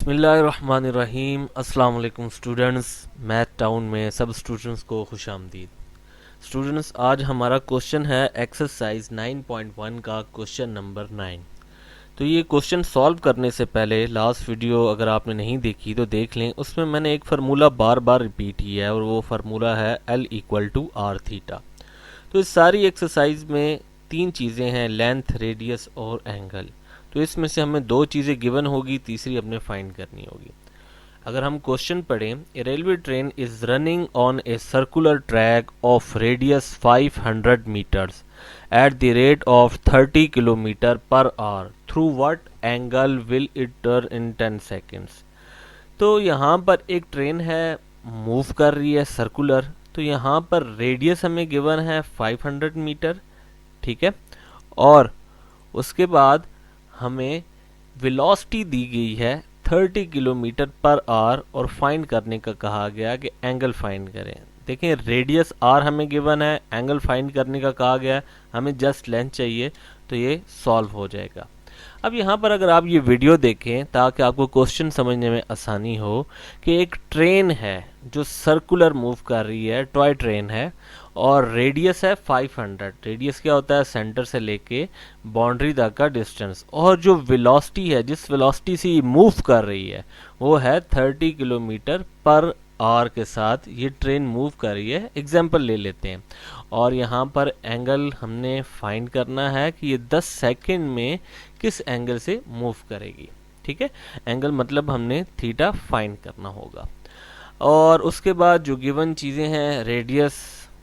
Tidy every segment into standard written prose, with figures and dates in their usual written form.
बिस्मिल्लाहिर्रहमानिर्रहीम। अस्सलाम वालेकुम स्टूडेंट्स। मैथ टाउन में सब स्टूडेंट्स को खुशामदीद। स्टूडेंट्स, आज हमारा क्वेश्चन है एक्सरसाइज 9.1 का क्वेश्चन नंबर 9। तो ये क्वेश्चन सॉल्व करने से पहले लास्ट वीडियो अगर आपने नहीं देखी तो देख लें। उसमें मैंने एक फार्मूला बार बार रिपीट किया है और वो फार्मूला है L=r θ। तो इस सारी एक्सरसाइज में तीन चीज़ें हैं, लेंथ, रेडियस और एंगल। तो इसमें से हमें दो चीज़ें गिवन होगी, तीसरी अपने फाइंड करनी होगी। अगर हम क्वेश्चन पढ़ें, a railway train is running on a circular track of radius 500 metres at the rate of 30 kilometre per hour through what angle will it turn in 10 seconds. तो यहाँ पर एक ट्रेन है, मूव कर रही है सर्कुलर। तो यहाँ पर रेडियस हमें गिवन है 500 मीटर, ठीक है। और उसके बाद हमें वेलोसिटी दी गई है 30 किलोमीटर पर आवर और फाइंड करने का कहा गया कि एंगल फाइंड करें। देखें, रेडियस आर हमें गिवन है, एंगल फाइंड करने का कहा गया है, हमें जस्ट लेंथ चाहिए, तो ये सॉल्व हो जाएगा। अब यहाँ पर अगर आप ये वीडियो देखें ताकि आपको क्वेश्चन समझने में आसानी हो कि एक ट्रेन है जो सर्कुलर मूव कर रही है, टॉय ट्रेन है, और रेडियस है 500। रेडियस क्या होता है? सेंटर से लेके बाउंड्री तक का डिस्टेंस। और जो वेलोसिटी है, जिस वेलोसिटी से ये मूव कर रही है, वो है 30 किलोमीटर पर आवर के साथ ये ट्रेन मूव कर रही है। एग्जाम्पल ले लेते हैं। और यहाँ पर एंगल हमने फाइंड करना है कि ये 10 सेकंड में किस एंगल से मूव करेगी, ठीक है। एंगल मतलब हमने थीटा फाइंड करना होगा। और उसके बाद जो गिवन चीज़ें हैं, रेडियस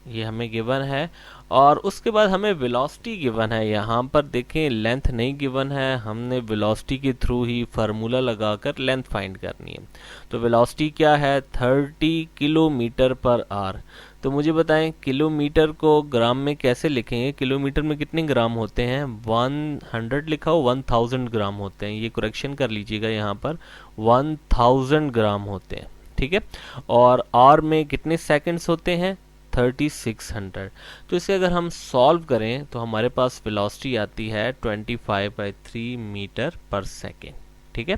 ये हमें गिवन है, और उसके बाद हमें वेलोसिटी गिवन है। यहाँ पर देखें, लेंथ नहीं गिवन है, हमने वेलोसिटी के थ्रू ही फार्मूला लगाकर लेंथ फाइंड करनी है। तो वेलोसिटी क्या है? 30 किलोमीटर पर आवर। तो मुझे बताएं, किलोमीटर को ग्राम में कैसे लिखेंगे? किलोमीटर में कितने ग्राम होते हैं? 100 लिखा हो, 1000 ग्राम होते हैं। ये करेक्शन कर लीजिएगा, यहाँ पर 1000 ग्राम होते हैं, ठीक है। और आवर में कितने सेकंड्स होते हैं? 3600। तो इसे अगर हम सॉल्व करें तो हमारे पास वेलोसिटी आती है 25/3 मीटर पर सेकेंड, ठीक है।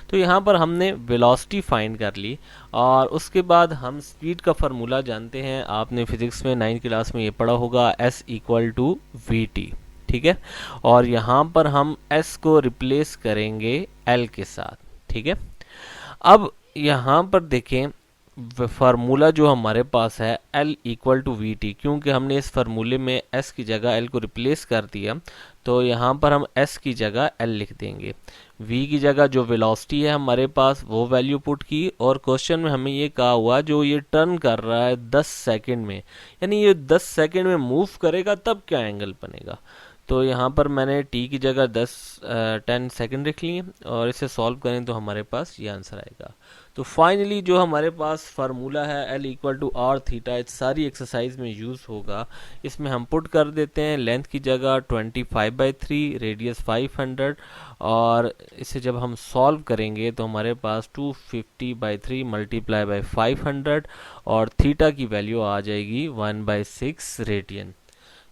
तो यहाँ पर हमने वेलोसिटी फाइंड कर ली। और उसके बाद हम स्पीड का फार्मूला जानते हैं, आपने फिजिक्स में 9th क्लास में ये पढ़ा होगा, S=vt, ठीक है। और यहाँ पर हम S को रिप्लेस करेंगे L के साथ, ठीक है। अब यहाँ पर देखें, फार्मूला जो हमारे पास है L=vt, क्योंकि हमने इस फार्मूले में S की जगह L को रिप्लेस कर दिया, तो यहाँ पर हम S की जगह L लिख देंगे। V की जगह जो वेलोसिटी है हमारे पास वो वैल्यू पुट की, और क्वेश्चन में हमें ये कहा हुआ जो ये टर्न कर रहा है 10 सेकंड में, यानी ये 10 सेकंड में मूव करेगा तब क्या एंगल बनेगा। तो यहाँ पर मैंने t की जगह 10 सेकंड रख लिए, और इसे सॉल्व करें तो हमारे पास ये आंसर आएगा। तो फाइनली जो हमारे पास फार्मूला है L=r θ, इस सारी एक्सरसाइज में यूज़ होगा। इसमें हम पुट कर देते हैं लेंथ की जगह 25/3, रेडियस 500, और इसे जब हम सॉल्व करेंगे तो हमारे पास 250/3 मल्टीप्लाई बाई 500, और थीटा की वैल्यू आ जाएगी 1/6 रेडियन।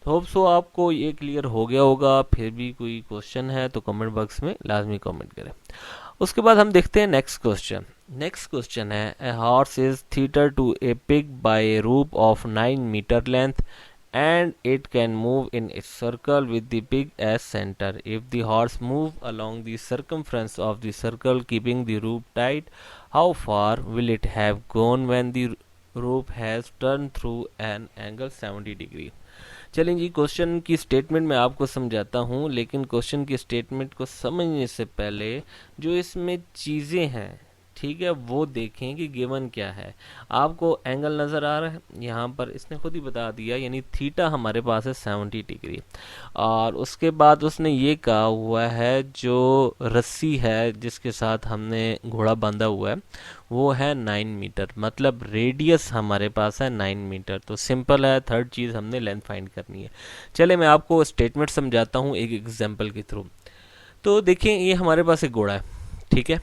तो होप सो आपको ये क्लियर हो गया होगा। फिर भी कोई क्वेश्चन है तो कमेंट बॉक्स में लाजमी कमेंट करें। उसके बाद हम देखते हैं नेक्स्ट क्वेश्चन। नेक्स्ट क्वेश्चन है, a horse is tethered to a peg by a rope of 9 metre length and it can move in a circle with the pig as center. If the horse move along the circumference of the circle keeping the rope tight, how far will it have gone when the rope has turned through an angle 70 degree? चलें जी, question की statement मैं आपको समझाता हूँ, लेकिन question की statement को समझने से पहले जो इसमें चीज़ें हैं, ठीक है, वो देखें कि गिवन क्या है। आपको एंगल नज़र आ रहा है, यहाँ पर इसने खुद ही बता दिया, यानी थीटा हमारे पास है 70 डिग्री। और उसके बाद उसने ये कहा हुआ है जो रस्सी है जिसके साथ हमने घोड़ा बांधा हुआ है वो है 9 मीटर, मतलब रेडियस हमारे पास है 9 मीटर। तो सिंपल है, थर्ड चीज़ हमने लेंथ फाइंड करनी है। चले मैं आपको स्टेटमेंट समझाता हूँ एक एग्जाम्पल के थ्रू। तो देखिए, ये हमारे पास एक घोड़ा है, ठीक है,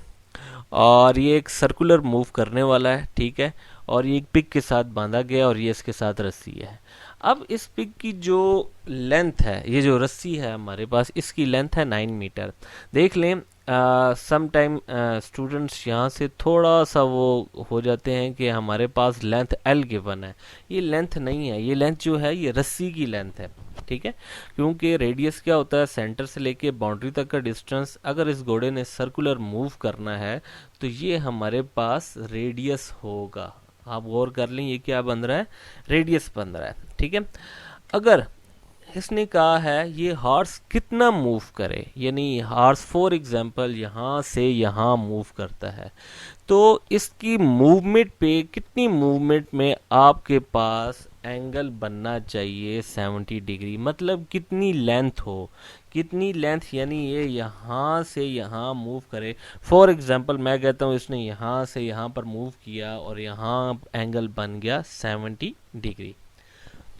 और ये एक सर्कुलर मूव करने वाला है, ठीक है, और ये एक पिग के साथ बांधा गया और ये इसके साथ रस्सी है। अब इस पिग की जो लेंथ है, ये जो रस्सी है हमारे पास, इसकी लेंथ है 9 मीटर। देख लें, सम टाइम स्टूडेंट्स यहाँ से थोड़ा सा वो हो जाते हैं कि हमारे पास लेंथ एल गिवन है, ये लेंथ नहीं है, ये लेंथ जो है ये रस्सी की लेंथ है, ठीक है। क्योंकि रेडियस क्या होता है, सेंटर से लेके बाउंड्री तक का डिस्टेंस। अगर इस घोड़े ने सर्कुलर मूव करना है तो ये हमारे पास रेडियस होगा। आप गौर कर लें, ये क्या बन रहा है, रेडियस बन रहा है, ठीक है। अगर इसने कहा है ये हॉर्स कितना मूव करे, यानी हॉर्स फॉर एग्जांपल यहाँ से यहाँ मूव करता है, तो इसकी मूवमेंट पे कितनी मूवमेंट में आपके पास एंगल बनना चाहिए 70 डिग्री, मतलब कितनी लेंथ हो, कितनी लेंथ, यानी ये यहाँ से यहाँ मूव करे। फॉर एग्जांपल मैं कहता हूँ इसने यहाँ से यहाँ पर मूव किया और यहाँ एंगल बन गया 70 डिग्री।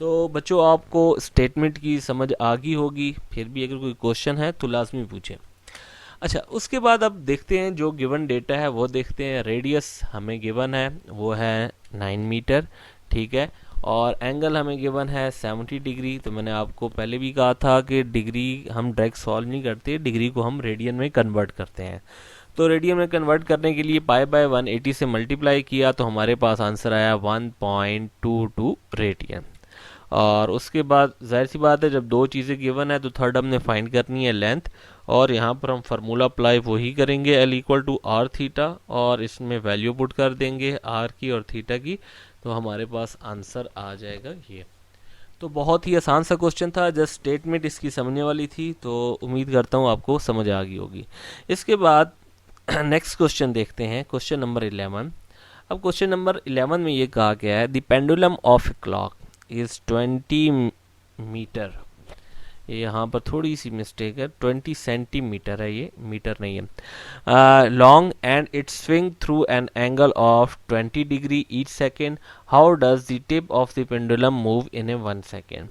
तो बच्चों आपको स्टेटमेंट की समझ आ गई होगी, फिर भी अगर कोई क्वेश्चन है तो लाजमी पूछें। अच्छा, उसके बाद अब देखते हैं जो गिवन डेटा है वो देखते हैं। रेडियस हमें गिवन है वो है 9 मीटर, ठीक है, और एंगल हमें गिवन है 70 डिग्री। तो मैंने आपको पहले भी कहा था कि डिग्री हम डायरेक्ट सॉल्व नहीं करते, डिग्री को हम रेडियन में कन्वर्ट करते हैं। तो रेडियन में कन्वर्ट करने के लिए पाई बाय 180 से मल्टीप्लाई किया तो हमारे पास आंसर आया 1.22 रेडियन। और उसके बाद जाहिर सी बात है जब दो चीज़ें गिवन है तो थर्ड हमने फाइंड करनी है लेंथ, और यहाँ पर हम फार्मूला अप्लाई वही करेंगे L equal to R theta, और इसमें वैल्यू पुट कर देंगे आर की और थीटा की, तो हमारे पास आंसर आ जाएगा ये। तो बहुत ही आसान सा क्वेश्चन था, जस्ट स्टेटमेंट इसकी समझने वाली थी, तो उम्मीद करता हूँ आपको समझ आ गई होगी। इसके बाद नेक्स्ट क्वेश्चन देखते हैं, क्वेश्चन नंबर 11। अब क्वेश्चन नंबर 11 में ये कहा गया है the pendulum of clock is 20 metre, ये यहाँ पर थोड़ी सी मिस्टेक है, 20 सेंटीमीटर है, ये मीटर नहीं है, long and it swing through an angle of 20 degree each second, how does the tip of the pendulum move in A 1 second.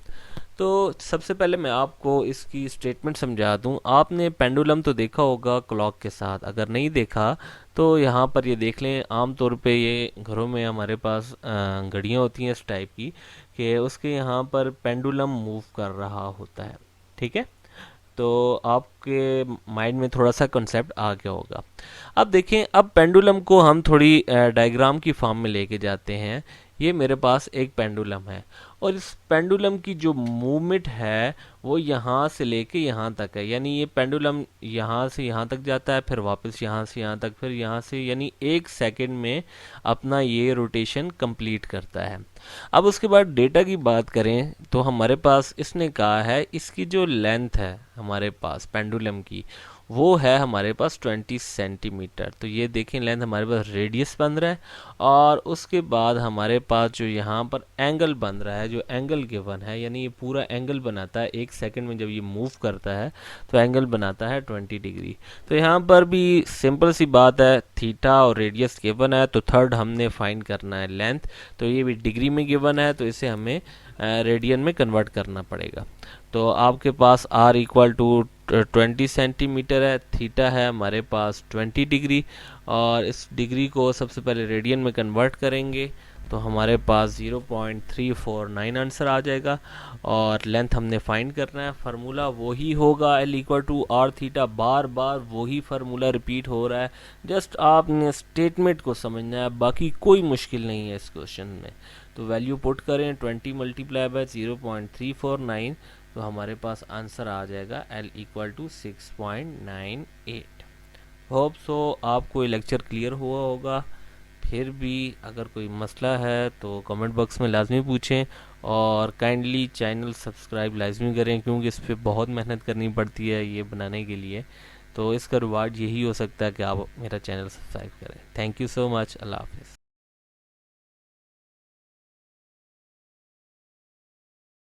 तो सबसे पहले मैं आपको इसकी स्टेटमेंट समझा दूं। आपने पेंडुलम तो देखा होगा क्लॉक के साथ, अगर नहीं देखा तो यहाँ पर ये देख लें। आमतौर पे ये घरों में हमारे पास घड़ियाँ होती हैं इस टाइप की कि उसके यहाँ पर पेंडुलम मूव कर रहा होता है, ठीक है। तो आपके माइंड में थोड़ा सा कंसेप्ट आ गया होगा। अब देखें, अब पेंडुलम को हम थोड़ी डायग्राम की फॉर्म में लेके जाते हैं। ये मेरे पास एक पेंडुलम है और इस पेंडुलम की जो मूवमेंट है वो यहाँ से लेके यहाँ तक है, यानी ये पेंडुलम यहाँ से यहाँ तक जाता है, फिर वापस यहाँ से यहाँ तक, फिर यहाँ से, यानी 1 सेकंड में अपना ये रोटेशन कंप्लीट करता है। अब उसके बाद डेटा की बात करें तो हमारे पास इसने कहा है इसकी जो लेंथ है हमारे पास पेंडुलम की वो है हमारे पास 20 सेंटीमीटर। तो ये देखें लेंथ हमारे पास रेडियस बन रहा है, और उसके बाद हमारे पास जो यहाँ पर एंगल बन रहा है, जो एंगल गिवन है, यानी ये पूरा एंगल बनाता है 1 सेकंड में जब ये मूव करता है तो एंगल बनाता है 20 डिग्री। तो यहाँ पर भी सिंपल सी बात है, थीटा और रेडियस गिवन है तो थर्ड हमने फाइंड करना है लेंथ। तो ये भी डिग्री में गिवन है तो इसे हमें रेडियन में कन्वर्ट करना पड़ेगा। तो आपके पास r इक्वल टू 20 सेंटीमीटर है, थीटा है हमारे पास 20 डिग्री, और इस डिग्री को सबसे पहले रेडियन में कन्वर्ट करेंगे तो हमारे पास 0.349 आंसर आ जाएगा। और लेंथ हमने फाइंड करना है, फार्मूला वही होगा L equal to R theta, बार बार वही फार्मूला रिपीट हो रहा है, जस्ट आपने स्टेटमेंट को समझना है, बाकी कोई मुश्किल नहीं है इस क्वेश्चन में। तो वैल्यू पुट करें 20 मल्टीप्लाई बाय 0.349 तो हमारे पास आंसर आ जाएगा L equal to 6.98। Hope so आपको ये लेक्चर क्लियर हुआ होगा। फिर भी अगर कोई मसला है तो कमेंट बॉक्स में लाजमी पूछें, और काइंडली चैनल सब्सक्राइब लाजमी करें क्योंकि इस पर बहुत मेहनत करनी पड़ती है ये बनाने के लिए। तो इसका रिवार्ड यही हो सकता है कि आप मेरा चैनल सब्सक्राइब करें। Thank you so much. अल्लाह हाफिज़।